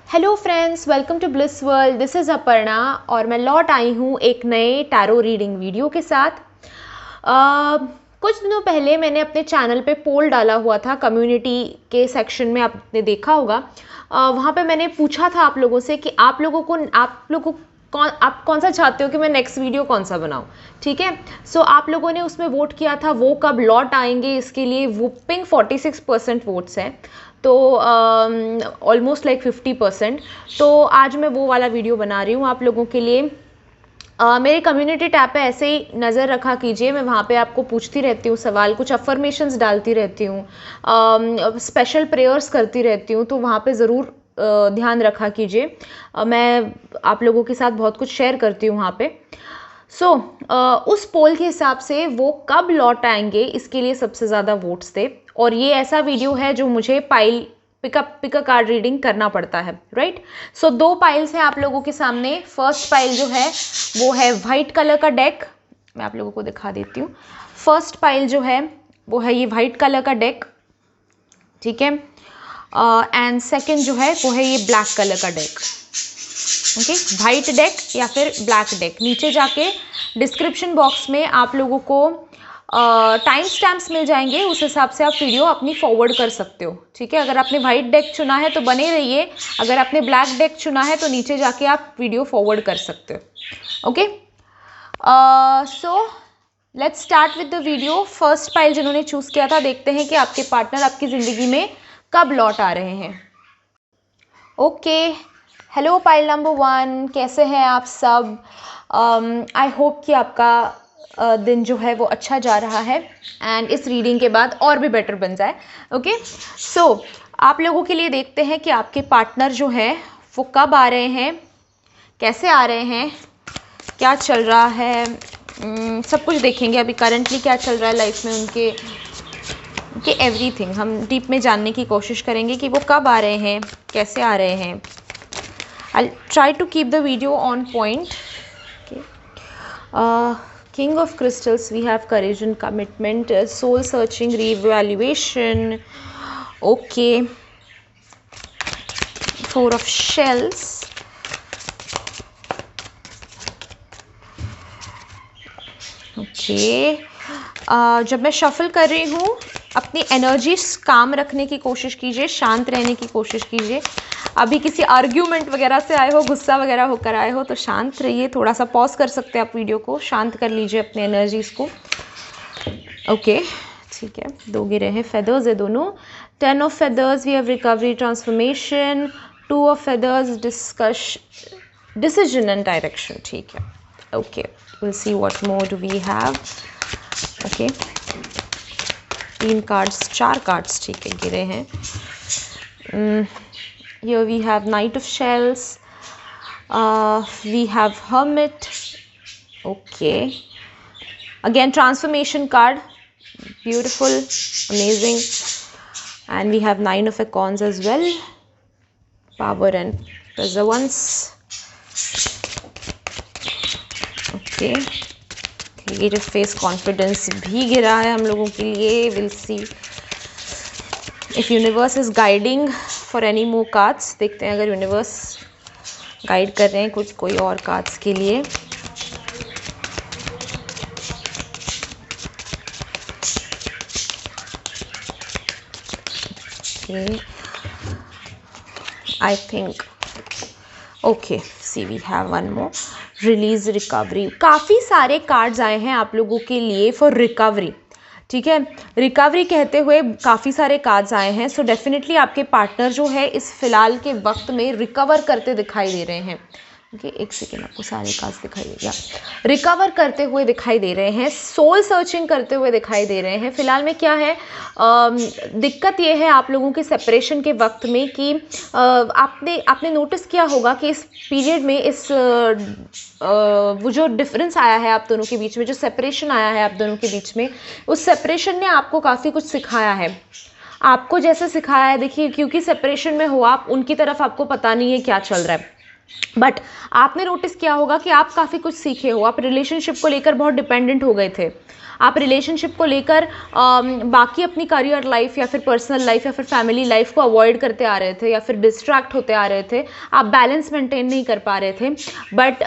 Hello friends, welcome to bliss world. This is Aparna और मैं लौट आई हूँ एक नए टैरो रीडिंग वीडियो के साथ। कुछ दिनों पहले मैंने अपने चैनल पे पोल डाला हुआ था, कम्युनिटी के सेक्शन में आपने देखा होगा। वहाँ पे मैंने पूछा था आप लोगों से कि आप लोगों को आप कौन सा चाहते हो कि मैं नेक्स्ट वीडियो कौन सा बनाऊं। ठीक है, सो आप लोगों ने उसमें वोट किया था वो कब लौट आएंगे, इसके लिए वुपिंग 46% वोट्स हैं, तो ऑलमोस्ट लाइक 50%। तो आज मैं वो वाला वीडियो बना रही हूँ आप लोगों के लिए। मेरे कम्युनिटी टैब पे ऐसे ही नज़र रखा कीजिए, मैं वहाँ पे आपको पूछती रहती हूँ सवाल, कुछ अफर्मेशंस डालती रहती हूँ, स्पेशल प्रेयर्स करती रहती हूँ, तो वहाँ पे ज़रूर ध्यान रखा कीजिए। मैं आप लोगों के साथ बहुत कुछ शेयर करती हूँ वहाँ पे। सो उस पोल के हिसाब से वो कब लौट आएंगे, इसके लिए सबसे ज़्यादा वोट्स थे। और ये ऐसा वीडियो है जो मुझे पिक अ कार्ड रीडिंग करना पड़ता है, राइट। सो दो पाइल्स हैं आप लोगों के सामने। फर्स्ट पाइल जो है वो है वाइट कलर का डेक, मैं आप लोगों को दिखा देती हूँ। फर्स्ट पाइल जो है वो है ये वाइट कलर का डेक, ठीक है। एंड सेकंड जो है वो है ये ब्लैक कलर का डेक। ओके, वाइट डेक या फिर ब्लैक डेक। नीचे जाके डिस्क्रिप्शन बॉक्स में आप लोगों को टाइम स्टैम्प्स मिल जाएंगे, उस हिसाब से आप वीडियो अपनी फॉरवर्ड कर सकते हो। ठीक है, अगर आपने वाइट डेक चुना है तो बने रहिए, अगर आपने ब्लैक डेक चुना है तो नीचे जाके आप वीडियो फॉरवर्ड कर सकते हो। Okay, so let's start with the video. First pile जिन्होंने चूज़ किया था, देखते हैं कि आपके पार्टनर आपकी ज़िंदगी में कब लौट आ रहे हैं। ओके, हेलो पाइल नंबर 1, कैसे हैं आप सब? आई होप कि आपका दिन जो है वो अच्छा जा रहा है एंड इस रीडिंग के बाद और भी बेटर बन जाए। ओके, सो आप लोगों के लिए देखते हैं कि आपके पार्टनर जो है वो कब आ रहे हैं, कैसे आ रहे हैं, क्या चल रहा है, सब कुछ देखेंगे। अभी करंटली क्या चल रहा है लाइफ में उनके एवरीथिंग हम डीप में जानने की कोशिश करेंगे कि वो कब आ रहे हैं, कैसे आ रहे हैं। I'll try to keep the video on point. Okay. King of Crystals, we have courage and commitment, soul searching, re-evaluation. Okay. Four of Shells. Okay. जब मैं शफल कर रही हूँ, अपनी एनर्जी काम रखने की कोशिश कीजिए, शांत रहने की कोशिश कीजिए। अभी किसी आर्ग्यूमेंट वगैरह से आए हो, गुस्सा वगैरह होकर आए हो तो शांत रहिए, थोड़ा सा पॉज कर सकते हैं आप वीडियो को, शांत कर लीजिए अपने एनर्जीज को। ओके, ठीक है, दो गिरे हैं, फेदर्स है दोनों। 10 of feathers, we have recovery, transformation. 2 of feathers, decision and direction. ठीक है, okay, will see what more do we have. Okay, 3 cards, 4 cards, ठीक है, गिरे हैं। Here we have Knight of Shells, we have Hermit. Okay, again transformation card, beautiful, amazing. And we have 9 of Wands as well, power and perseverance. Okay, creative face, confidence भी गिरा है हम लोगों के लिए। We'll see if universe is guiding for any more cards. देखते हैं अगर यूनिवर्स गाइड कर रहे हैं कुछ कोई और कार्ड्स के लिए। I think okay, see we have one more, release, recovery. काफ़ी सारे कार्ड्स आए हैं आप लोगों के लिए फॉर रिकवरी। ठीक है, रिकवरी कहते हुए काफ़ी सारे कार्ड्स आए हैं। सो डेफिनेटली आपके पार्टनर जो है इस फिलहाल के वक्त में रिकवर करते दिखाई दे रहे हैं। ओके, एक सेकेंड, आपको सारे कार्ड्स दिखाई देगा, रिकवर करते हुए दिखाई दे रहे हैं, सोल सर्चिंग करते हुए दिखाई दे रहे हैं। फिलहाल में क्या है, दिक्कत ये है आप लोगों के सेपरेशन के वक्त में कि आपने नोटिस किया होगा कि इस पीरियड में वो जो डिफरेंस आया है आप दोनों के बीच में, जो सेपरेशन आया है आप दोनों के बीच में, उस सेपरेशन ने आपको काफ़ी कुछ सिखाया है। आपको जैसे सिखाया है, देखिए, क्योंकि सेपरेशन में हो आप, उनकी तरफ आपको पता नहीं है क्या चल रहा है। बट आपने नोटिस किया होगा कि आप काफ़ी कुछ सीखे हो, आप रिलेशनशिप को लेकर बहुत डिपेंडेंट हो गए थे, आप रिलेशनशिप को लेकर बाकी अपनी करियर लाइफ या फिर पर्सनल लाइफ या फिर फैमिली लाइफ को अवॉइड करते आ रहे थे या फिर डिस्ट्रैक्ट होते आ रहे थे, आप बैलेंस मेंटेन नहीं कर पा रहे थे। बट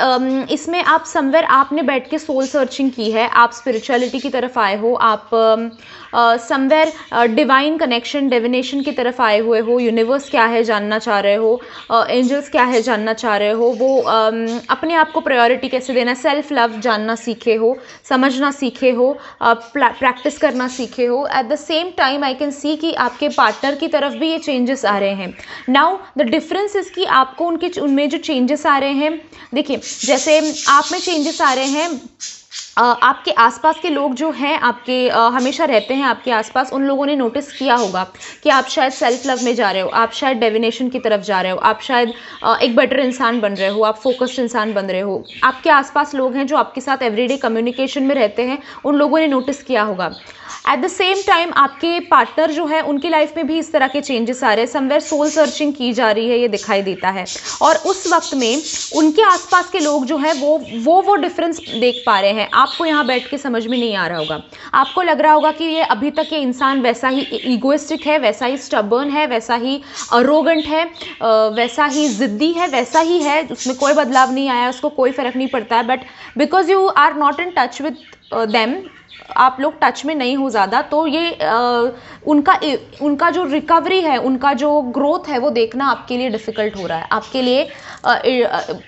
इसमें आप समवेयर आपने बैठ के सोल सर्चिंग की है, आप स्पिरिचुअलिटी की तरफ आए हो, आप समवेयर डिवाइन कनेक्शन डिविनेशन की तरफ आए हुए हो, यूनिवर्स क्या है जानना चाह रहे हो, एंजल्स क्या है जानना चाह रहे हो, वो अपने आप को प्रायोरिटी कैसे देना, सेल्फ लव जानना सीखे हो, समझना सीखे हो, प्रैक्टिस करना सीखे हो। At the same time I can see कि आपके पार्टनर की तरफ भी ये चेंजेस आ रहे हैं। नाउ द डिफरेंस इज़ कि आपको उनमें जो चेंजेस आ रहे हैं, देखिए जैसे आप में चेंजेस आ रहे हैं, आपके आसपास के लोग जो हैं आपके हमेशा रहते हैं आपके आसपास, उन लोगों ने नोटिस किया होगा कि आप शायद सेल्फ लव में जा रहे हो, आप शायद डेविनेशन की तरफ जा रहे हो, आप शायद एक बेटर इंसान बन रहे हो, आप फोकस्ड इंसान बन रहे हो। आपके आसपास लोग हैं जो आपके साथ एवरीडे कम्युनिकेशन में रहते हैं, उन लोगों ने नोटिस किया होगा। एट द सेम टाइम आपके पार्टनर जो है उनकी लाइफ में भी इस तरह के चेंजेस आ रहे हैं, समवेयर सोल सर्चिंग की जा रही है, ये दिखाई देता है। और उस वक्त में उनके आसपास के लोग जो है वो डिफरेंस देख पा रहे हैं, आपको यहाँ बैठ के समझ में नहीं आ रहा होगा। आपको लग रहा होगा कि ये अभी तक ये इंसान वैसा ही ईगोइस्टिक है, वैसा ही स्टबर्न है, वैसा ही अरोगेंट है, वैसा ही ज़िद्दी है, वैसा ही है, उसमें कोई बदलाव नहीं आया, उसको कोई फ़र्क नहीं पड़ता है। But because you are not in touch with them, आप लोग टच में नहीं हो ज़्यादा, तो ये उनका जो रिकवरी है, उनका जो ग्रोथ है, वो देखना आपके लिए डिफ़िकल्ट हो रहा है, आपके लिए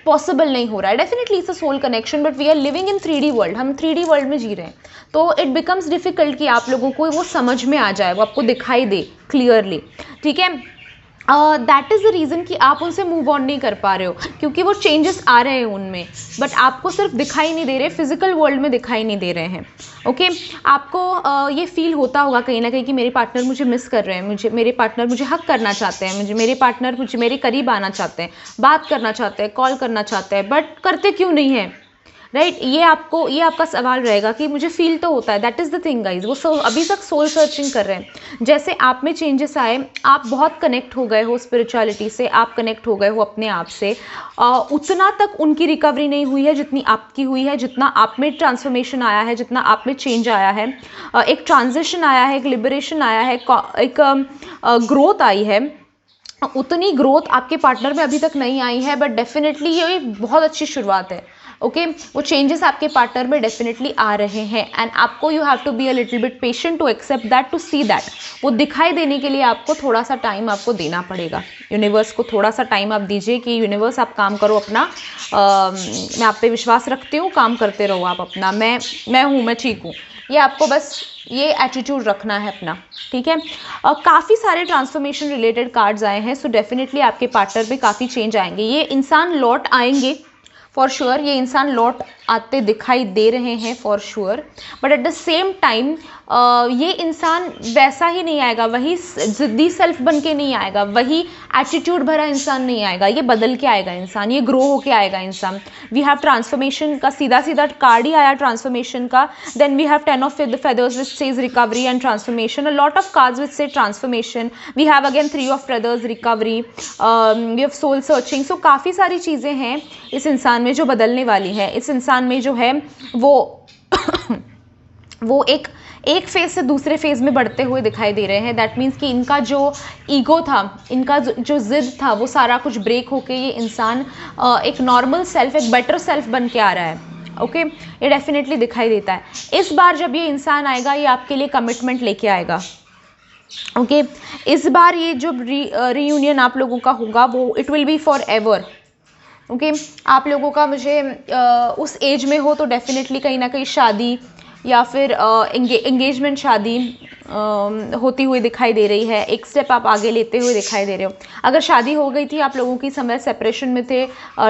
पॉसिबल नहीं हो रहा है। Definitely it's a soul connection, but we are living in 3D world, हम 3D वर्ल्ड में जी रहे हैं, तो इट बिकम्स डिफ़िकल्ट कि आप लोगों को वो समझ में आ जाए, वो आपको दिखाई दे क्लियरली, ठीक है। दैट इज़ द रीज़न कि आप उनसे मूव ऑन नहीं कर पा रहे हो, क्योंकि वो चेंजेस आ रहे हैं उनमें, बट आपको सिर्फ दिखाई नहीं दे रहे, फिजिकल वर्ल्ड में दिखाई नहीं दे रहे हैं। ओके आपको ये फील होता होगा कहीं ना कहीं कि मेरे पार्टनर मुझे मिस कर रहे हैं, मेरे पार्टनर मुझे हक करना चाहते हैं, मेरे पार्टनर मेरे करीब आना चाहते हैं, बात करना चाहते हैं, कॉल करना चाहते हैं, बट करते क्यों नहीं है, राइट। ये आपका सवाल रहेगा कि मुझे फील तो होता है। That is the thing guys, वो अभी तक सोल सर्चिंग कर रहे हैं। जैसे आप में चेंजेस आए, आप बहुत कनेक्ट हो गए हो स्पिरिचुअलिटी से, आप कनेक्ट हो गए हो अपने आप से, उतना तक उनकी रिकवरी नहीं हुई है जितनी आपकी हुई है, जितना आप में ट्रांसफॉर्मेशन आया है, जितना आप में चेंज आया है, एक ट्रांजिशन आया है, एक लिबरेशन आया है, एक ग्रोथ आई है, उतनी ग्रोथ आपके पार्टनर में अभी तक नहीं आई है। बट डेफिनेटली ये बहुत अच्छी शुरुआत है। ओके वो चेंजेस आपके पार्टनर में डेफिनेटली आ रहे हैं, एंड आपको you have to be a little bit patient to accept that, to see that. वो दिखाई देने के लिए आपको थोड़ा सा टाइम आपको देना पड़ेगा, यूनिवर्स को थोड़ा सा टाइम आप दीजिए कि यूनिवर्स आप काम करो अपना, मैं आप पे विश्वास रखती हूँ, काम करते रहो आप अपना, मैं हूँ, मैं ठीक हूँ, ये आपको बस ये एटीट्यूड रखना है अपना, ठीक है। काफ़ी सारे ट्रांसफॉर्मेशन रिलेटेड कार्ड्स आए हैं, सो डेफिनेटली आपके पार्टनर में काफ़ी चेंज आएंगे, ये इंसान लौट आएंगे फॉर श्योर, ये इंसान लौट आते दिखाई दे रहे हैं for sure. But at the same time ये इंसान वैसा ही नहीं आएगा, वही ज़िद्दी सेल्फ बन के नहीं आएगा, वही एटीट्यूड भरा इंसान नहीं आएगा, ये बदल के आएगा इंसान, ये ग्रो होके आएगा इंसान। वी हैव ट्रांसफॉर्मेशन का सीधा कार्ड ही आया ट्रांसफॉर्मेशन का, then we have 10 of feathers which says recovery and transformation, a lot of cards which say transformation, we have again 3 of feathers recovery, we have soul searching. So काफ़ी सारी चीज़ें हैं इस इंसान में जो बदलने वाली है। इस इंसान में जो है वो एक फेज से दूसरे फेज में बढ़ते हुए दिखाई दे रहे हैं। दैट मीन्स कि इनका जो ईगो था, इनका जो जिद था, वो सारा कुछ ब्रेक होके ये इंसान एक नॉर्मल सेल्फ, एक बेटर सेल्फ बन के आ रहा है। ओके ये डेफिनेटली दिखाई देता है। इस बार जब ये इंसान आएगा, ये आपके लिए कमिटमेंट लेके आएगा। ओके इस बार ये जो रीयूनियन आप लोगों का होगा, वो it will be for ever. Okay आप लोगों का मुझे उस एज में हो तो डेफिनेटली कहीं ना कहीं शादी या फिर एंगेजमेंट शादी होती हुई दिखाई दे रही है, एक स्टेप आप आगे लेते हुए दिखाई दे रहे हो। अगर शादी हो गई थी, आप लोगों की समय सेपरेशन में थे,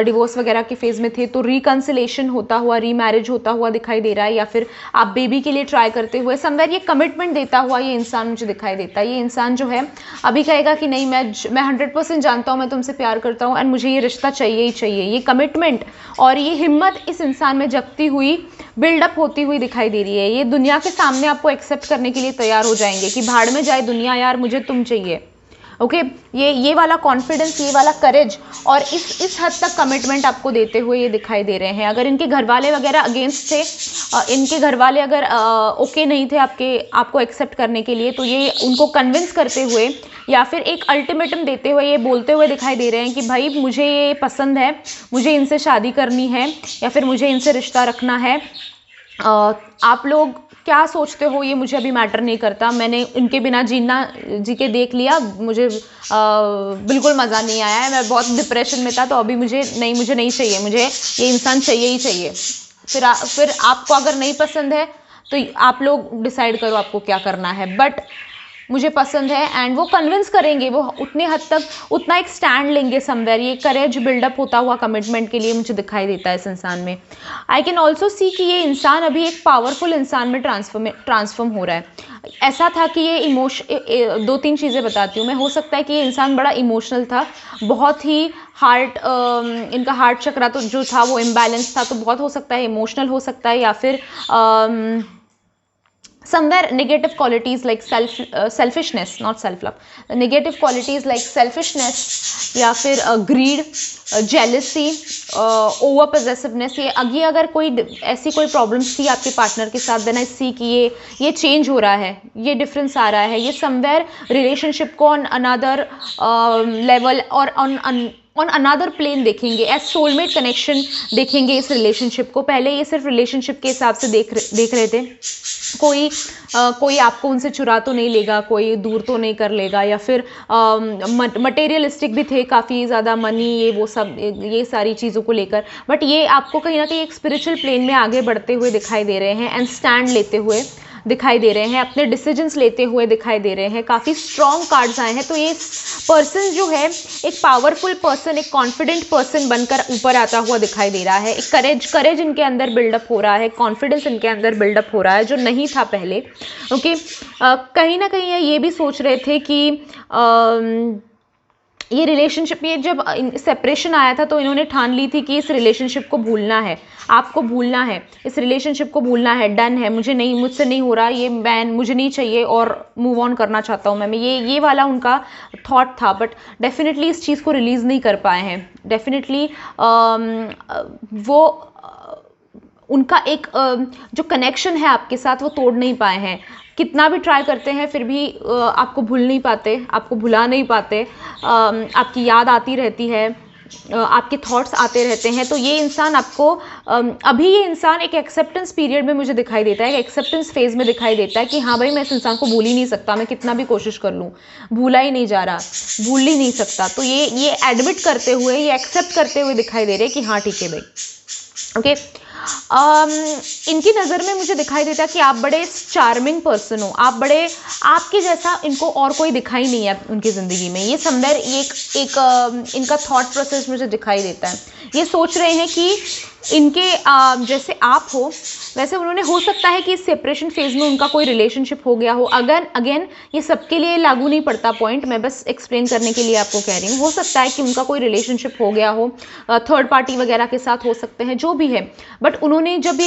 डिवोर्स वगैरह के फेज़ में थे, तो रिकन्सिलेशन होता हुआ, रीमैरिज होता हुआ दिखाई दे रहा है, या फिर आप बेबी के लिए ट्राई करते हुए समवेयर ये कमिटमेंट देता हुआ ये इंसान मुझे दिखाई देता है। ये इंसान जो है अभी कहेगा कि नहीं, मैं 100% जानता हूँ, मैं तुमसे प्यार करता हूँ एंड मुझे ये रिश्ता चाहिए ही चाहिए। ये कमिटमेंट और ये हिम्मत इस इंसान में जगती हुई, बिल्डअप होती हुई दिखाई दे रही है। ये दुनिया के सामने आपको एक्सेप्ट करने के लिए तैयार हो जाएंगे कि भाड़ में जाए दुनिया यार, मुझे तुम चाहिए। ओके ये वाला कॉन्फिडेंस, ये वाला करेज और इस हद तक कमिटमेंट आपको देते हुए ये दिखाई दे रहे हैं। अगर इनके घर वाले वगैरह अगेंस्ट थे, इनके घर वाले अगर ओके नहीं थे आपको एक्सेप्ट करने के लिए, तो ये उनको कन्विंस करते हुए या फिर एक अल्टीमेटम देते हुए ये बोलते हुए दिखाई दे रहे हैं कि भाई मुझे ये पसंद है, मुझे इनसे शादी करनी है या फिर मुझे इनसे रिश्ता रखना है। आप लोग क्या सोचते हो ये मुझे अभी मैटर नहीं करता, मैंने इनके बिना जी के देख लिया, मुझे बिल्कुल मज़ा नहीं आया है, मैं बहुत डिप्रेशन में था, तो अभी मुझे नहीं चाहिए, मुझे ये इंसान चाहिए ही चाहिए। फिर आपको अगर नहीं पसंद है तो आप लोग डिसाइड करो आपको क्या करना है, बट मुझे पसंद है। एंड वो कन्विंस करेंगे, वो उतने हद तक उतना एक स्टैंड लेंगे समवेयर, ये करेज बिल्डअप होता हुआ कमिटमेंट के लिए मुझे दिखाई देता है इस इंसान में। आई कैन ऑल्सो सी कि ये इंसान अभी एक पावरफुल इंसान में ट्रांसफॉर्म हो रहा है। ऐसा था कि ये 2-3 चीज़ें बताती हूँ मैं। हो सकता है कि ये इंसान बड़ा इमोशनल था, बहुत ही इनका हार्ट चक्रा तो जो था वो इम्बैलेंस था, तो बहुत हो सकता है इमोशनल हो सकता है, या फिर somewhere negative qualities like selfishness, not self love, negative qualities like selfishness या फिर greed, jealousy, over possessiveness, ये अगर ऐसी कोई प्रॉब्लम्स थी आपके पार्टनर के साथ, देन आई सी कि ये चेंज हो रहा है, ये डिफरेंस आ रहा है, ये समवेयर रिलेशनशिप को ऑन अनदर लेवल और ऑन अनदर प्लेन देखेंगे, एज सोलमेट कनेक्शन देखेंगे इस रिलेशनशिप को। पहले ये सिर्फ रिलेशनशिप के हिसाब से देख रहे थे, कोई आपको उनसे चुरा तो नहीं लेगा, कोई दूर तो नहीं कर लेगा, या फिर मटेरियलिस्टिक भी थे काफ़ी ज़्यादा, मनी ये सारी चीज़ों को लेकर। बट ये आपको कहीं ना कहीं एक स्पिरिचुअल प्लेन में आगे बढ़ते हुए दिखाई दे रहे हैं, एंड स्टैंड लेते हुए दिखाई दे रहे हैं, अपने डिसीजंस लेते हुए दिखाई दे रहे हैं। काफ़ी स्ट्रॉन्ग कार्ड्स आए हैं, तो ये पर्सन जो है एक पावरफुल पर्सन, एक कॉन्फिडेंट पर्सन बनकर ऊपर आता हुआ दिखाई दे रहा है। एक करेज इनके अंदर बिल्डअप हो रहा है, कॉन्फिडेंस इनके अंदर बिल्डअप हो रहा है जो नहीं था पहले। ओके, कहीं ना कहीं ये भी सोच रहे थे कि ये रिलेशनशिप, ये जब सेपरेशन आया था तो इन्होंने ठान ली थी कि इस रिलेशनशिप को भूलना है, आपको भूलना है, इस रिलेशनशिप को भूलना है, डन है, मुझसे नहीं हो रहा, ये मुझे नहीं चाहिए और मूव ऑन करना चाहता हूँ मैं। ये वाला उनका थॉट था, बट डेफिनेटली इस चीज़ को रिलीज़ नहीं कर पाए हैं। डेफिनेटली वो उनका एक जो कनेक्शन है आपके साथ वो तोड़ नहीं पाए हैं। कितना भी ट्राई करते हैं फिर भी आपको भूल नहीं पाते, आपको भुला नहीं पाते, आपकी याद आती रहती है, आपके थॉट्स आते रहते हैं। तो ये इंसान आपको अभी ये इंसान एक एक्सेप्टेंस पीरियड में मुझे दिखाई देता है, एक एक्सेप्टेंस फेज में दिखाई देता है कि हाँ भाई मैं इस इंसान को भूल ही नहीं सकता, मैं कितना भी कोशिश कर लूँ भूला ही नहीं जा रहा, भूल ही नहीं सकता। तो ये एडमिट करते हुए, ये एक्सेप्ट करते हुए दिखाई दे रहे हैं कि हाँ ठीक है भाई। ओके, इनकी नज़र में मुझे दिखाई देता है कि आप बड़े चार्मिंग पर्सन हो, आपके जैसा इनको और कोई दिखाई नहीं है उनकी ज़िंदगी में। ये समवेयर एक इनका थॉट प्रोसेस मुझे दिखाई देता है। ये सोच रहे हैं कि इनके जैसे आप हो वैसे उन्होंने, हो सकता है कि इस सेपरेशन फेज में उनका कोई रिलेशनशिप हो गया हो। अगेन ये सबके लिए लागू नहीं पड़ता पॉइंट, मैं बस एक्सप्लेन करने के लिए आपको कह रही हूँ। हो सकता है कि उनका कोई रिलेशनशिप हो गया हो, थर्ड पार्टी वगैरह के साथ हो सकते हैं, जो भी है। बट उन्होंने जब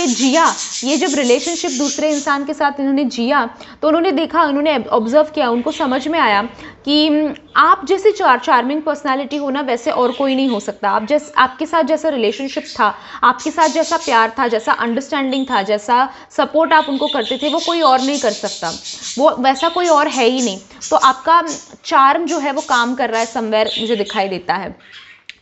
जब रिलेशनशिप दूसरे इंसान के साथ इन्होंने जिया, तो उन्होंने देखा, उन्होंने ऑब्जर्व किया, उनको समझ में आया कि आप जैसी चार्मिंग पर्सनालिटी हो ना, वैसे और कोई नहीं हो सकता। आपके साथ जैसा रिलेशनशिप था, आपके साथ जैसा प्यार था, जैसा अंडरस्टैंडिंग था, जैसा सपोर्ट आप उनको करते थे, वो कोई और नहीं कर सकता, वो वैसा कोई और है ही नहीं। तो आपका चार्म जो है वो काम कर रहा है समवेयर, मुझे दिखाई देता है।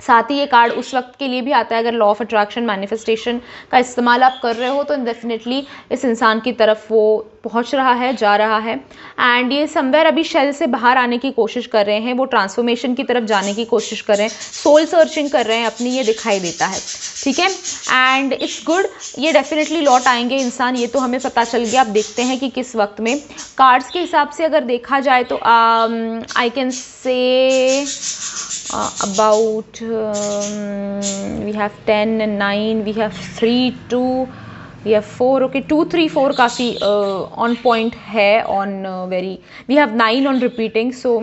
साथ ही ये कार्ड उस वक्त के लिए भी आता है अगर लॉ ऑफ अट्रैक्शन मैनिफेस्टेशन का इस्तेमाल आप कर रहे हो, तो डेफिनेटली इस इंसान की तरफ वो पहुंच रहा है, जा रहा है। एंड ये समवेयर अभी शेल से बाहर आने की कोशिश कर रहे हैं, वो ट्रांसफॉर्मेशन की तरफ जाने की कोशिश कर रहे हैं, सोल सर्चिंग कर रहे हैं अपनी, ये दिखाई देता है। ठीक है, एंड इट्स गुड, ये डेफिनेटली लौट आएंगे इंसान, ये तो हमें पता चल गया। अब देखते हैं कि किस वक्त में। कार्ड्स के हिसाब से अगर देखा जाए तो I can say about we have 10 and 9, we have 3 2, we have 4. okay, 2 3 4 काफ़ी on point है, on very, we have 9 on repeating, so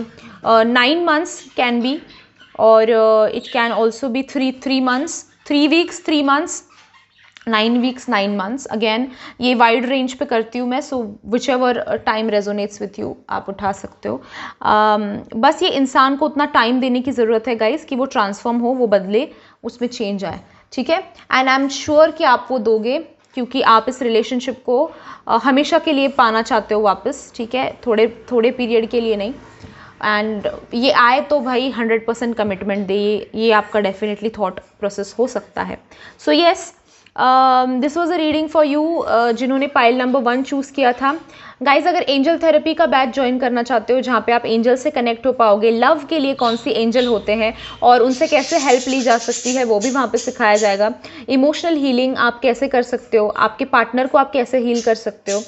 9 months can be, or it can also be 3 months, 3 weeks, 3 months, 9 weeks 9 months. Again ये wide range पे करती हूँ मैं, so whichever time resonates with you आप उठा सकते हो। बस ये इंसान को उतना टाइम देने की ज़रूरत है गाइस कि वो ट्रांसफॉर्म हो, वो बदले, उसमें चेंज आए, ठीक है। एंड आई एम श्योर कि आप वो दोगे, क्योंकि आप इस रिलेशनशिप को हमेशा के लिए पाना चाहते हो वापस, ठीक है, थोड़े थोड़े पीरियड के लिए नहीं। एंड ये आए तो भाई 100% कमिटमेंट दे, ये आपका डेफिनेटली थॉट प्रोसेस हो सकता है। So yes, this was a reading for you जिन्होंने पाइल नंबर 1 चूज़ किया था। गाइज अगर एंजल थेरेपी का बैच ज्वाइन करना चाहते हो जहाँ पे आप एंजल से कनेक्ट हो पाओगे, लव के लिए कौन सी एंजल होते हैं और उनसे कैसे हेल्प ली जा सकती है वो भी वहाँ पे सिखाया जाएगा। इमोशनल हीलिंग आप कैसे कर सकते हो, आपके पार्टनर को आप कैसे हील कर सकते हो,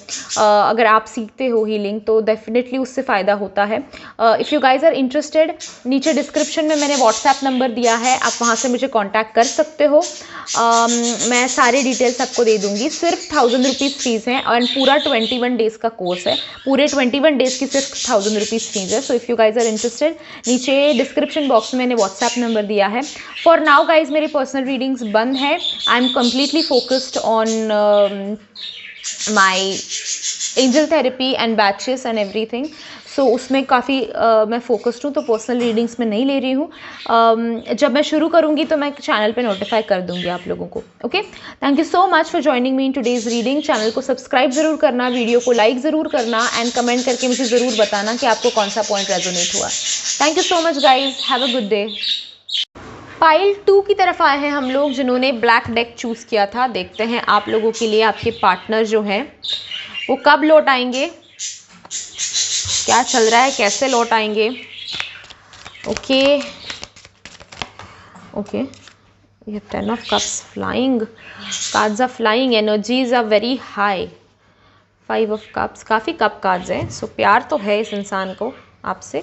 अगर आप सीखते हो हीलिंग तो डेफिनेटली उससे फ़ायदा होता है। If you guys are interested, नीचे डिस्क्रिप्शन में मैंने व्हाट्सएप नंबर दिया है, आप वहाँ से मुझे कॉन्टैक्ट कर सकते हो। मैं सारे डिटेल्स आपको दे दूँगी। सिर्फ 1000 रुपीज़ फीस है और पूरा 21 डेज़ का कोर्स है, पूरे 21 डेज़ की सिर्फ 1000 रुपीज़ फीस है। So if you guys are interested, नीचे डिस्क्रिप्शन बॉक्स में मैंने व्हाट्सएप नंबर दिया है। फॉर नाउ गाइज मेरी पर्सनल रीडिंग्स बंद है, I am completely focused on my angel therapy and batches and everything. So उसमें काफ़ी मैं फोकस्ड हूँ, तो पर्सनल रीडिंग्स में नहीं ले रही हूँ। जब मैं शुरू करूँगी तो मैं चैनल पे नोटिफाई कर दूँगी आप लोगों को। Okay, thank you so much for joining me in today's reading. Channel को सब्सक्राइब ज़रूर करना, वीडियो को लाइक ज़रूर करना एंड कमेंट करके मुझे ज़रूर बताना कि आपको कौन सा पॉइंट रेजोनेट हुआ। Thank you so much guys, have a good day. Pile 2 की तरफ आए हैं हम लोग जिन्होंने ब्लैक डेक चूज़ किया था। देखते हैं आप लोगों के लिए आपके पार्टनर जो हैं वो कब लौट आएंगे, क्या चल रहा है, कैसे लौट आएंगे। ओके ओके, ये 10 of cups flying, cards are flying, energies are very high. 5 of cups, काफ़ी कप कार्ड्स हैं। सो प्यार तो है इस इंसान को आपसे।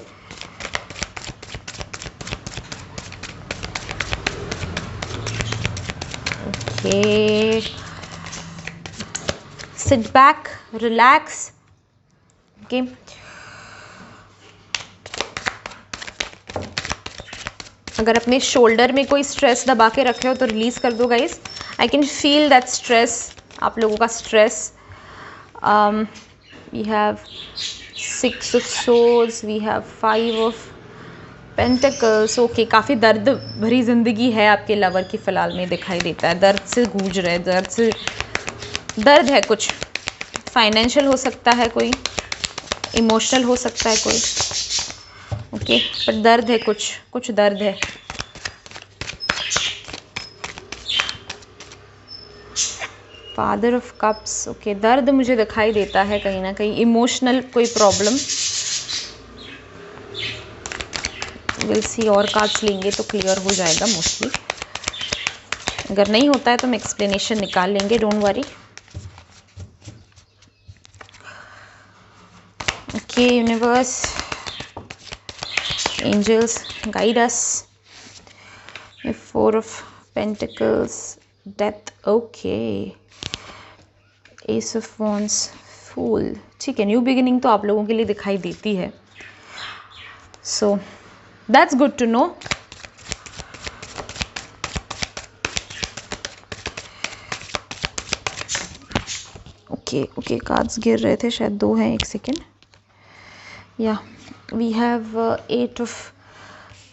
Okay, sit back, relax. Okay, अगर अपने शोल्डर में कोई स्ट्रेस दबा के रखे हो तो रिलीज कर दो guys. I can feel that stress, आप लोगों का stress. We have 6 of swords, we have 5 of pentacles. Okay, काफ़ी दर्द भरी जिंदगी है आपके लवर की फ़िलहाल में दिखाई देता है। दर्द से गूंज रहे, दर्द है, कुछ फाइनेंशियल हो सकता है, कोई इमोशनल हो सकता है कोई। ओके, पर दर्द है, कुछ दर्द है। फादर ऑफ कप्स, ओके, दर्द मुझे दिखाई देता है कहीं ना कहीं, इमोशनल कोई प्रॉब्लम। विल सी, और कार्ड्स लेंगे तो क्लियर हो जाएगा मोस्टली। अगर नहीं होता है तो हम एक्सप्लेनेशन निकाल लेंगे, don't worry. Okay universe, angels guide us. 4 of Pentacles, death. Okay, Ace of Wands, Fool. ठीक है, न्यू बिगिनिंग तो आप लोगों के लिए दिखाई देती है, so that's good to know. Okay okay, cards गिर रहे थे, शायद 2 हैं, 1 सेकेंड। या we have 8 of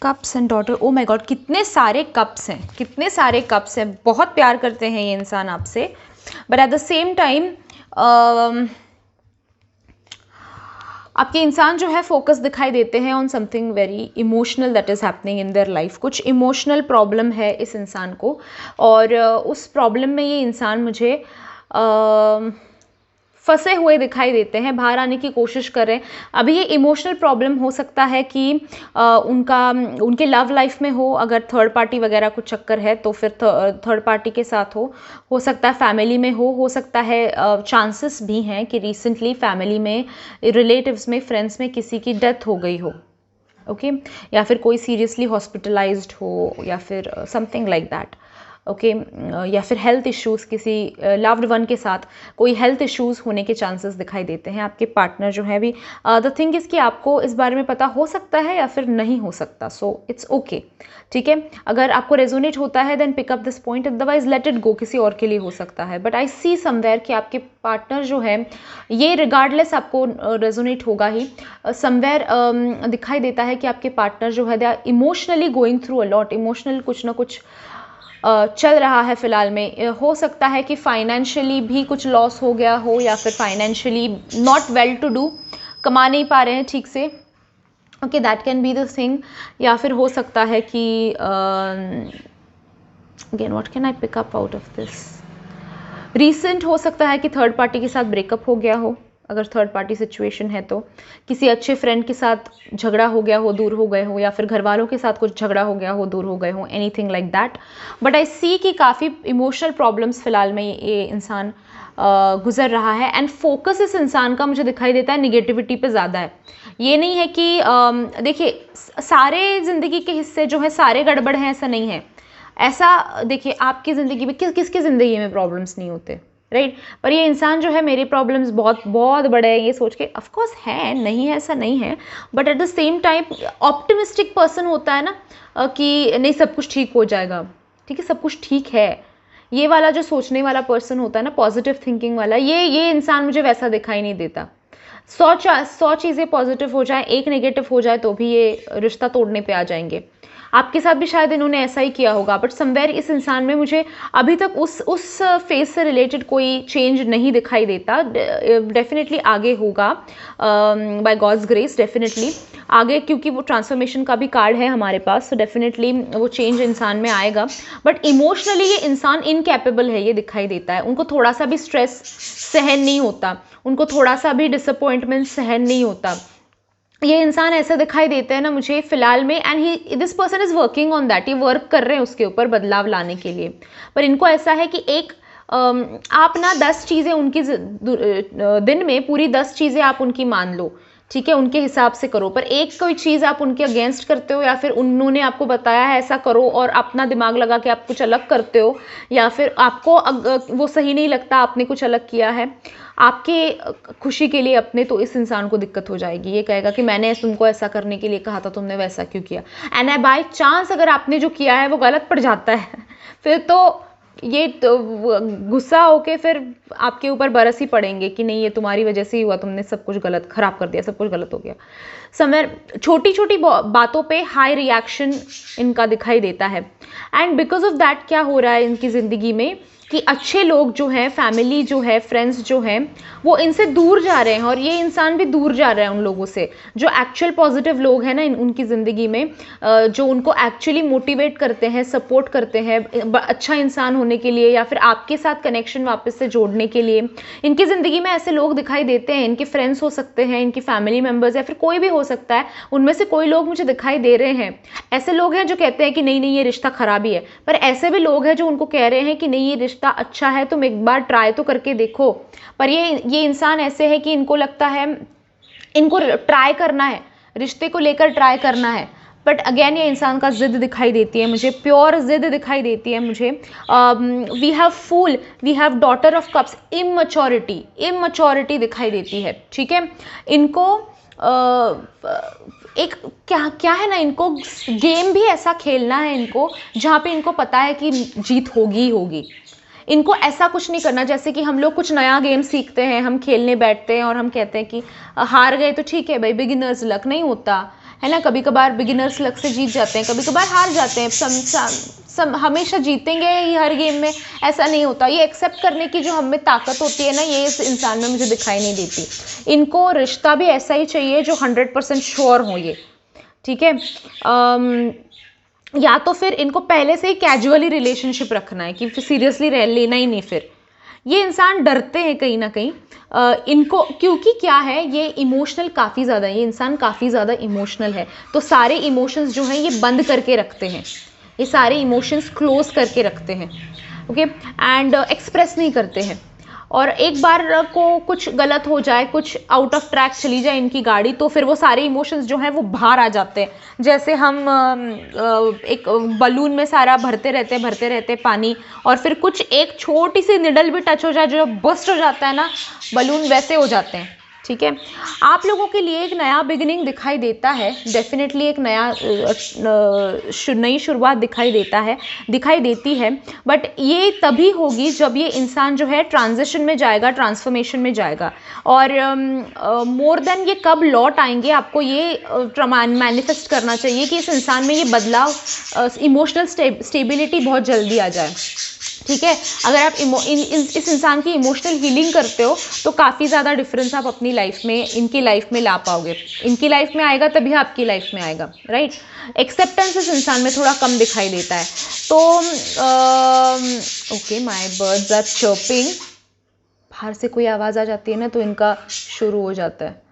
cups and daughter. Oh my God, कितने सारे कप्स हैं, कितने सारे कप्स हैं। बहुत प्यार करते हैं ये इंसान आपसे, but at the same time आपके इंसान जो है फोकस दिखाई देते हैं on something very emotional that is happening in their life. कुछ इमोशनल प्रॉब्लम है इस इंसान को, और उस प्रॉब्लम में ये इंसान मुझे फंसे हुए दिखाई देते हैं, बाहर आने की कोशिश कर रहे हैं। अभी ये इमोशनल प्रॉब्लम हो सकता है कि उनके लव लाइफ में हो, अगर थर्ड पार्टी वगैरह कुछ चक्कर है तो फिर थर्ड पार्टी के साथ हो सकता है फैमिली में हो सकता है, चांसेस भी हैं कि रिसेंटली फैमिली में, रिलेटिव्स में, फ्रेंड्स में किसी की डेथ हो गई हो। ओके, या फिर कोई सीरियसली हॉस्पिटलाइज्ड हो, या फिर समथिंग लाइक दैट। ओके या फिर हेल्थ इश्यूज़, किसी लव्ड वन के साथ कोई हेल्थ इश्यूज़ होने के चांसेस दिखाई देते हैं आपके पार्टनर जो है भी। द थिंग इज़ कि आपको इस बारे में पता हो सकता है या फिर नहीं हो सकता, सो इट्स ओके, ठीक है। अगर आपको रेजोनेट होता है then pick up this point, otherwise let it go, किसी और के लिए हो सकता है। बट आई सी समवेयर कि आपके पार्टनर जो है ये रिगार्डलेस आपको रेजोनेट होगा ही। समवेयर दिखाई देता है कि आपके पार्टनर जो है they are emotionally going through a lot, emotional कुछ ना कुछ चल रहा है फिलहाल में। हो सकता है कि फाइनेंशियली भी कुछ लॉस हो गया हो या फिर financially not well to do, कमा नहीं पा रहे हैं ठीक से, okay that can be the thing. या फिर हो सकता है कि again what can I pick up out of this, recent हो सकता है कि थर्ड पार्टी के साथ ब्रेकअप हो गया हो, अगर थर्ड पार्टी सिचुएशन है तो किसी अच्छे फ्रेंड के साथ झगड़ा हो गया हो, दूर हो गए हो, या फिर घर वालों के साथ कुछ झगड़ा हो गया हो, दूर हो गए हो, anything like that. But I see कि काफ़ी इमोशनल प्रॉब्लम्स फिलहाल में ये इंसान गुजर रहा है, एंड फोकस इस इंसान का मुझे दिखाई देता है निगेटिविटी पे ज़्यादा है। ये नहीं है कि देखिए सारे ज़िंदगी के हिस्से जो है सारे गड़बड़ हैं, ऐसा नहीं है। ऐसा देखिए आपकी ज़िंदगी में किसकी ज़िंदगी में प्रॉब्लम्स नहीं होते, राइट पर ये इंसान जो है मेरे प्रॉब्लम्स बहुत बहुत बड़े हैं ये सोच के, ऑफ कोर्स है, नहीं है ऐसा नहीं है, but at the same time optimistic person होता है ना कि नहीं सब कुछ ठीक हो जाएगा, ठीक है सब कुछ ठीक है, ये वाला जो सोचने वाला पर्सन होता है ना, पॉजिटिव थिंकिंग वाला, ये इंसान मुझे वैसा दिखाई नहीं देता। 100 चीज़ें पॉजिटिव हो जाए, एक नेगेटिव हो जाए तो भी ये रिश्ता तोड़ने पे आ जाएंगे। आपके साथ भी शायद इन्होंने ऐसा ही किया होगा, बट समवेयर इस इंसान में मुझे अभी तक उस फेज से रिलेटेड कोई चेंज नहीं दिखाई देता। डेफिनेटली आगे होगा बाय गॉड्स ग्रेस, डेफिनेटली आगे, क्योंकि वो ट्रांसफॉर्मेशन का भी कार्ड है हमारे पास, तो डेफिनेटली वो चेंज इंसान में आएगा। बट इमोशनली ये इंसान इनकैपेबल है, ये दिखाई देता है। उनको थोड़ा सा भी स्ट्रेस सहन नहीं होता, उनको थोड़ा सा भी डिसअपॉइंटमेंट सहन नहीं होता। ये इंसान ऐसा दिखाई देता है ना मुझे फिलहाल में, and he this person is working on that, ये वर्क कर रहे हैं उसके ऊपर बदलाव लाने के लिए। पर इनको ऐसा है कि एक आप ना 10 चीज़ें उनकी दिन में पूरी 10 चीज़ें आप उनकी मान लो, ठीक है, उनके हिसाब से करो, पर एक कोई चीज़ आप उनके अगेंस्ट करते हो, या फिर उन्होंने आपको बताया है ऐसा करो और अपना दिमाग लगा के आप कुछ अलग करते हो, या फिर आपको वो सही नहीं लगता, आपने कुछ अलग किया है आपके खुशी के लिए अपने, तो इस इंसान को दिक्कत हो जाएगी। ये कहेगा कि मैंने तुमको ऐसा करने के लिए कहा था, तुमने वैसा क्यों किया। एंड बाय चांस अगर आपने जो किया है वो गलत पड़ जाता है फिर तो ये तो गुस्सा होके फिर आपके ऊपर बरस ही पड़ेंगे कि नहीं ये तुम्हारी वजह से ही हुआ, तुमने सब कुछ गलत खराब कर दिया, सब कुछ गलत हो गया। समय छोटी छोटी बातों पे हाई रिएक्शन इनका दिखाई देता है, एंड बिकॉज ऑफ दैट क्या हो रहा है इनकी ज़िंदगी में कि अच्छे लोग जो हैं, फैमिली जो है, फ्रेंड्स जो हैं, वो इनसे दूर जा रहे हैं, और ये इंसान भी दूर जा रहा है उन लोगों से जो एक्चुअल पॉजिटिव लोग हैं ना उनकी ज़िंदगी में, जो उनको एक्चुअली मोटिवेट करते हैं, सपोर्ट करते हैं अच्छा इंसान होने के लिए, या फिर आपके साथ कनेक्शन वापस से जोड़ने के लिए। इनकी ज़िंदगी में ऐसे लोग दिखाई देते हैं, इनके फ्रेंड्स हो सकते हैं, इनकी फैमिली मेम्बर्स, या फिर कोई भी हो सकता है, उनमें से कोई लोग मुझे दिखाई दे रहे हैं। ऐसे लोग हैं जो कहते हैं कि नहीं नहीं ये रिश्ता खराब ही है, पर ऐसे भी लोग हैं जो उनको कह रहे हैं कि नहीं ये रिश्ता अच्छा है, तुम एक बार ट्राई तो करके देखो। पर ये इंसान ऐसे है कि इनको लगता है इनको ट्राई करना है, रिश्ते को लेकर ट्राई करना है, बट अगेन ये इंसान का जिद दिखाई देती है मुझे, प्योर जिद दिखाई देती है मुझे। We have fool, we have daughter of cups, immaturity दिखाई देती है, ठीक है। इनको एक क्या है ना, इनको गेम भी ऐसा खेलना है इनको जहाँ पे इनको पता है कि जीत होगी ही होगी। इनको ऐसा कुछ नहीं करना जैसे कि हम लोग कुछ नया गेम सीखते हैं, हम खेलने बैठते हैं और हम कहते हैं कि हार गए तो ठीक है भाई, बिगिनर्स लक नहीं होता है ना, कभी कभार बिगिनर्स लक से जीत जाते हैं, कभी कभार हार जाते हैं, हमेशा जीतेंगे ही हर गेम में ऐसा नहीं होता। ये एक्सेप्ट करने की जो हमें ताकत होती है ना, ये इस इंसान में मुझे दिखाई नहीं देती। इनको रिश्ता भी ऐसा ही चाहिए जो 100% श्योर हो ये, ठीक है। या तो फिर इनको पहले से ही कैजुअली रिलेशनशिप रखना है कि सीरियसली रह लेना ही नहीं। फिर ये इंसान डरते हैं कहीं ना कहीं इनको, क्योंकि क्या है ये इमोशनल काफ़ी ज़्यादा है, ये इंसान काफ़ी ज़्यादा इमोशनल है, तो सारे इमोशंस जो हैं ये बंद करके रखते हैं, ये सारे इमोशंस क्लोज करके रखते हैं, ओके, एंड एक्सप्रेस नहीं करते हैं। और एक बार को कुछ गलत हो जाए, कुछ आउट ऑफ ट्रैक चली जाए इनकी गाड़ी, तो फिर वो सारे इमोशंस जो हैं वो बाहर आ जाते हैं। जैसे हम एक बलून में सारा भरते रहते पानी, और फिर कुछ एक छोटी सी निडल भी टच हो जाए जो बस्ट हो जाता है ना बलून, वैसे हो जाते हैं। ठीक है, आप लोगों के लिए एक नया बिगिनिंग दिखाई देता है, डेफिनेटली एक नई शुरुआत दिखाई देती है, बट ये तभी होगी जब ये इंसान जो है ट्रांजिशन में जाएगा, ट्रांसफॉर्मेशन में जाएगा। और मोर देन ये कब लौट आएंगे, आपको ये मैनिफेस्ट करना चाहिए कि इस इंसान में ये बदलाव, इमोशनल स्टेबिलिटी बहुत जल्दी आ जाए। ठीक है, अगर आप इस इंसान की इमोशनल हीलिंग करते हो तो काफ़ी ज़्यादा डिफरेंस आप अपनी लाइफ में, इनकी लाइफ में ला पाओगे। इनकी लाइफ में आएगा तभी आपकी लाइफ में आएगा, राइट। एक्सेप्टेंस इस इंसान में थोड़ा कम दिखाई देता है। तो okay, my birds are chirping, बाहर से कोई आवाज़ आ जाती है ना तो इनका शुरू हो जाता है।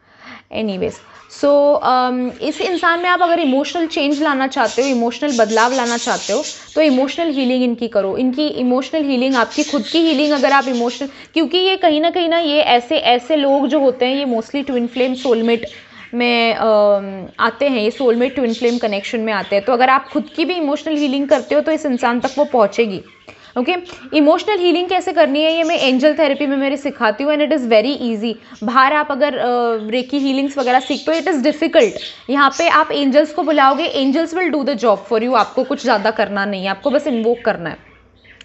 एनीवेज, सो इस इंसान में आप अगर इमोशनल चेंज लाना चाहते हो, इमोशनल बदलाव लाना चाहते हो, तो इमोशनल हीलिंग इनकी करो। इनकी इमोशनल हीलिंग, आपकी खुद की हीलिंग, अगर आप इमोशनल, क्योंकि ये कहीं ना ये ऐसे लोग जो होते हैं, ये मोस्टली ट्विन फ्लेम सोलमेट में आते हैं, ये सोलमेट ट्विन फ्लेम कनेक्शन में आते हैं। तो अगर आप खुद की भी इमोशनल हीलिंग करते हो तो इस इंसान तक वो पहुँचेगी। ओके, इमोशनल हीलिंग कैसे करनी है ये मैं एंजल थेरेपी में मेरे सिखाती हूँ, and it is very easy. बाहर आप अगर रेकी हीलिंग्स वगैरह सीखते हो, इट इज़ डिफिकल्ट। यहाँ पे आप एंजल्स को बुलाओगे, angels will do the job for you. आपको कुछ ज़्यादा करना नहीं है, आपको बस इन्वोक करना है।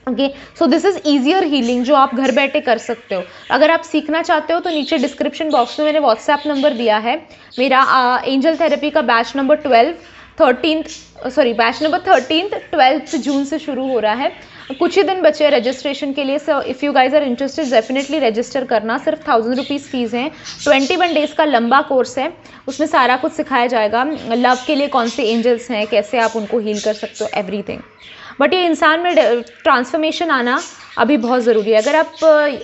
Okay, so this is easier healing जो आप घर बैठे कर सकते हो। अगर आप सीखना चाहते हो तो नीचे डिस्क्रिप्शन बॉक्स में मैंने व्हाट्सएप नंबर दिया है मेरा। एंजल थेरेपी का बैच नंबर 12th जून से शुरू हो रहा है। कुछ ही दिन बचे रजिस्ट्रेशन के लिए। So if you guys are interested, definitely register करना। सिर्फ 1000 रुपीज़ फीस है। 21 डेज़ का लंबा कोर्स है, उसमें सारा कुछ सिखाया जाएगा। लव के लिए कौन से एंजल्स हैं, कैसे आप उनको हील कर सकते हो, एवरीथिंग। बट ये इंसान में ट्रांसफॉर्मेशन आना अभी बहुत ज़रूरी है। अगर आप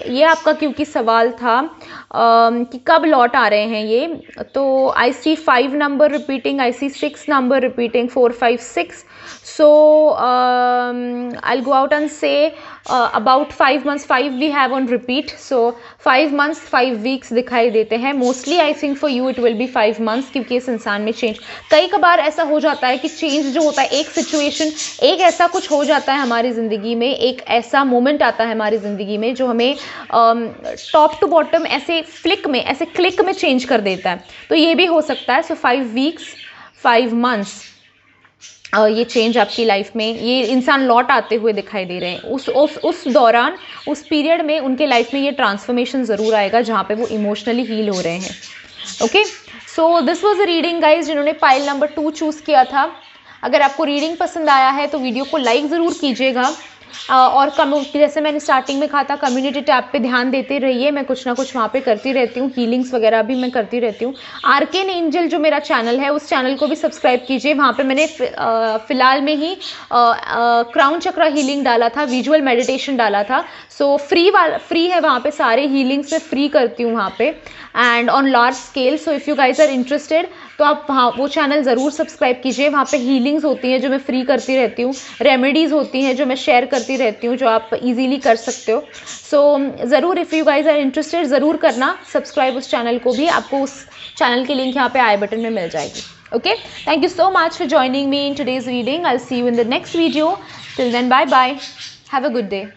ये आपका क्योंकि सवाल था कि कब लौट आ रहे हैं ये, तो आई सी 5 number repeating, I C 6 number repeating, 4, 5, 6. So I'll go out and say about 5 months, 5 we have on repeat. So 5 months, 5 weeks दिखाई देते हैं। Mostly I think for you it will be 5 months, क्योंकि इस इंसान में चेंज, कई कबार ऐसा हो जाता है कि चेंज जो होता है, एक सिचुएशन, एक ऐसा कुछ हो जाता है हमारी ज़िंदगी में, एक ऐसा मोमेंट आता है हमारी ज़िंदगी में जो हमें टॉप टू बॉटम ऐसे फ्लिक में, ऐसे क्लिक में चेंज कर देता है। तो ये भी हो सकता है। सो 5 weeks, 5 months ये चेंज आपकी लाइफ में, ये इंसान लौट आते हुए दिखाई दे रहे हैं। उस दौरान, उस पीरियड में उनके लाइफ में ये ट्रांसफॉर्मेशन ज़रूर आएगा जहाँ पे वो इमोशनली हील हो रहे हैं। Okay, so this was the reading guys, जिन्होंने पाइल नंबर 2 चूज़ किया था। अगर आपको रीडिंग पसंद आया है तो वीडियो को लाइक ज़रूर कीजिएगा, और जैसे मैंने स्टार्टिंग में कहा था, कम्युनिटी टैब पे ध्यान देते रहिए। मैं कुछ ना कुछ वहाँ पे करती रहती हूँ, हीलिंग्स वगैरह भी मैं करती रहती हूँ। आर्केन एंजल जो मेरा चैनल है, उस चैनल को भी सब्सक्राइब कीजिए। वहाँ पे मैंने फ़िलहाल में ही क्राउन चक्रा हीलिंग डाला था, विजुअल मेडिटेशन डाला था। सो फ्री है वहाँ पे, सारे हीलिंग्स मैं फ्री करती हूँ वहाँ पे, and on large scale. So if you guys are interested तो आप वहाँ वो चैनल ज़रूर सब्सक्राइब कीजिए। वहाँ पे हीलिंग्स होती हैं जो मैं फ्री करती रहती हूँ, रेमेडीज़ होती हैं जो मैं शेयर करती रहती हूँ, जो आप इजीली कर सकते हो। सो ज़रूर, if you guys are interested, ज़रूर करना सब्सक्राइब उस चैनल को भी। आपको उस चैनल की लिंक यहाँ पे आई बटन में मिल जाएगी। Okay, thank you so much for joining me in today's reading. I will see you in the next video. Till then, bye bye, have a good day.